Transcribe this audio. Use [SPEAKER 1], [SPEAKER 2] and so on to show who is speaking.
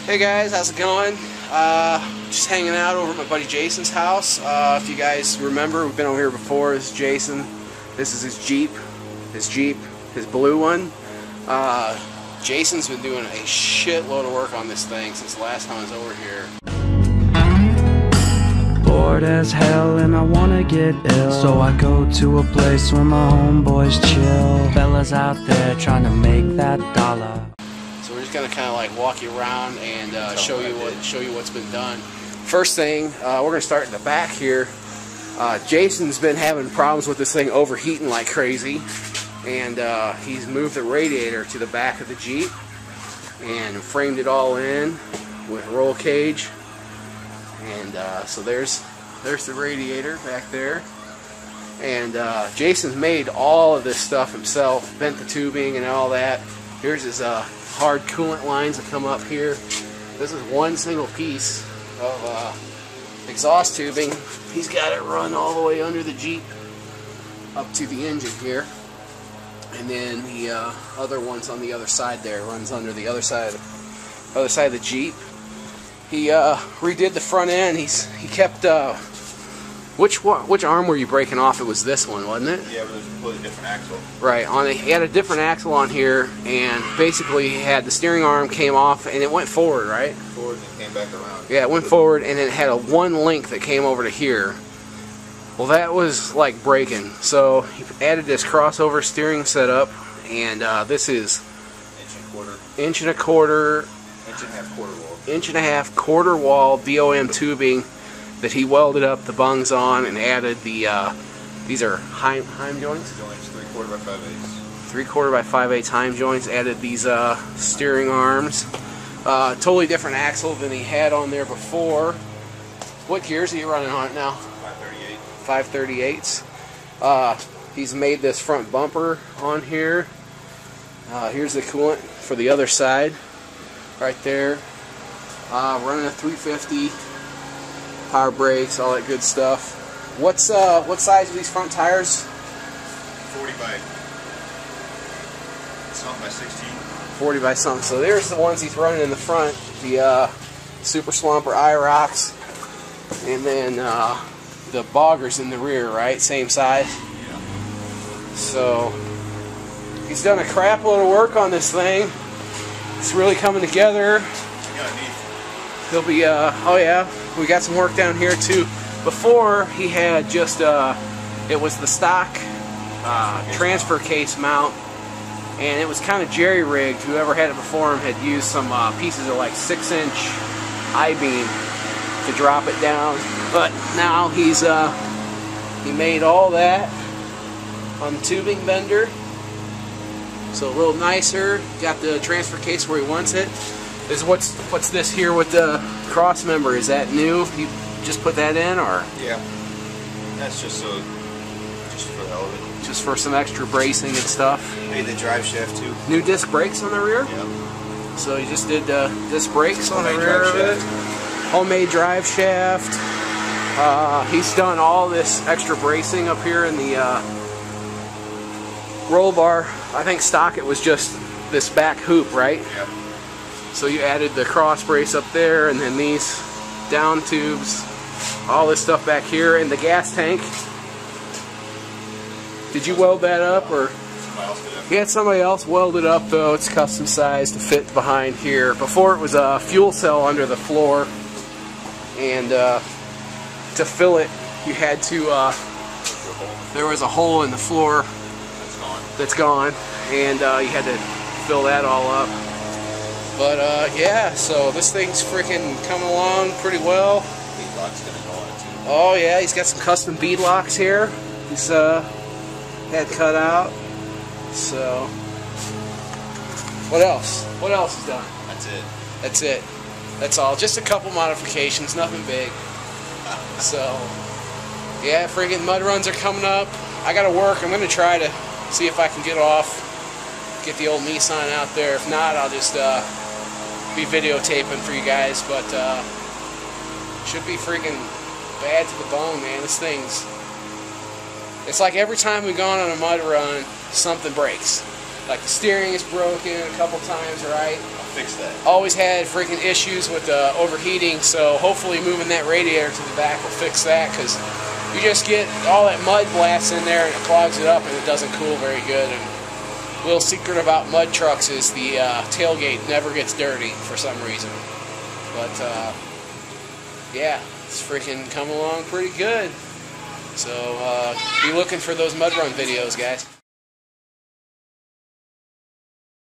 [SPEAKER 1] Hey guys, how's it going? Just hanging out over at my buddy Jason's house. If you guys remember, we've been over here before. This is Jason. This is his Jeep, his blue one. Jason's been doing a shitload of work on this thing since the last time I was over here.
[SPEAKER 2] Bored as hell and I wanna get ill, so I go to a place where my homeboys chill. Fellas out there trying to make that dollar.
[SPEAKER 1] So we're just gonna kind of like walk you around and show you what's been done. First thing, we're gonna start in the back here. Jason's been having problems with this thing overheating like crazy, and he's moved the radiator to the back of the Jeep and framed it all in with roll cage. And so there's the radiator back there. And Jason's made all of this stuff himself, bent the tubing and all that. Here's his hard coolant lines that come up here. This is one single piece of exhaust tubing. He's got it run all the way under the Jeep up to the engine here. And then the other one's on the other side there, runs under the other side of the Jeep. He redid the front end. He kept which arm were you breaking off? It was this one, wasn't it?
[SPEAKER 3] Yeah, but there's a completely different axle.
[SPEAKER 1] Right. He had a different axle on here, and basically he had the steering arm came off and it went forward, right?
[SPEAKER 3] Forward and it came back around.
[SPEAKER 1] Yeah, it went forward and it had a one link that came over to here. Well, that was like breaking. So he added this crossover steering setup, and this is inch and a quarter quarter wall DOM tubing that he welded up the bungs on and added the these are Heim joints?
[SPEAKER 3] 3/4 by 5/8.
[SPEAKER 1] 3/4 by 5/8 Heim joints. Added these steering arms. Totally different axle than he had on there before. What gears are you running on it now? 538s. He's made this front bumper on here. Here's the coolant for the other side, right there. Running a 350, power brakes, all that good stuff. What size are these front tires?
[SPEAKER 3] 40 by something by 16.
[SPEAKER 1] 40 by something. So there's the ones he's running in the front, the Super Swamper IROCs, and then the boggers in the rear, right? Same size.
[SPEAKER 3] Yeah.
[SPEAKER 1] So he's done a crap load of work on this thing. It's really coming together. He'll be oh yeah, we got some work down here too. Before he had just it was the stock transfer case mount, and it was kind of jerry-rigged. Whoever had it before him had used some pieces of like 6-inch I-beam to drop it down, but now he made all that on the tubing bender, so a little nicer. Got the transfer case where he wants it. Is what's this here with the cross member? Is that new? You just put that in, or?
[SPEAKER 3] Yeah, that's just for the hell of it.
[SPEAKER 1] Just for some extra bracing and stuff.
[SPEAKER 3] Made the drive shaft too.
[SPEAKER 1] New disc brakes on the rear.
[SPEAKER 3] Yep.
[SPEAKER 1] So you just did disc brakes on the rear of it. Homemade drive shaft. He's done all this extra bracing up here in the roll bar. I think stock it was just this back hoop, right?
[SPEAKER 3] Yep.
[SPEAKER 1] So you added the cross brace up there, and then these down tubes, all this stuff back here, and the gas tank. Did you weld that up, or?
[SPEAKER 3] Somebody else did it.
[SPEAKER 1] He had somebody else weld it up, though. It's custom sized to fit behind here. Before it was a fuel cell under the floor, and to fill it, you had to. There was a hole in the floor that's gone, and you had to fill that all up. But yeah, so this thing's freaking coming along pretty well.
[SPEAKER 3] Beadlock's gonna go on it too.
[SPEAKER 1] Oh yeah, he's got some custom bead locks here. He's had cut out. So what else? What else is done?
[SPEAKER 3] That's it.
[SPEAKER 1] That's it. That's all. Just a couple modifications, nothing big. So yeah, freaking mud runs are coming up. I gotta work. I'm gonna try to see if I can get the old Nissan out there. If not, I'll just be videotaping for you guys. But should be freaking bad to the bone, man. This thing's, it's like every time we've gone on a mud run, something breaks. Like the steering is broken a couple times, right? A
[SPEAKER 3] fix that.
[SPEAKER 1] Always had freaking issues with overheating, so hopefully moving that radiator to the back will fix that, because you just get all that mud blasts in there and it clogs it up and it doesn't cool very good. And little secret about mud trucks is the tailgate never gets dirty for some reason. But yeah, it's freaking come along pretty good. So be looking for those mud run videos, guys.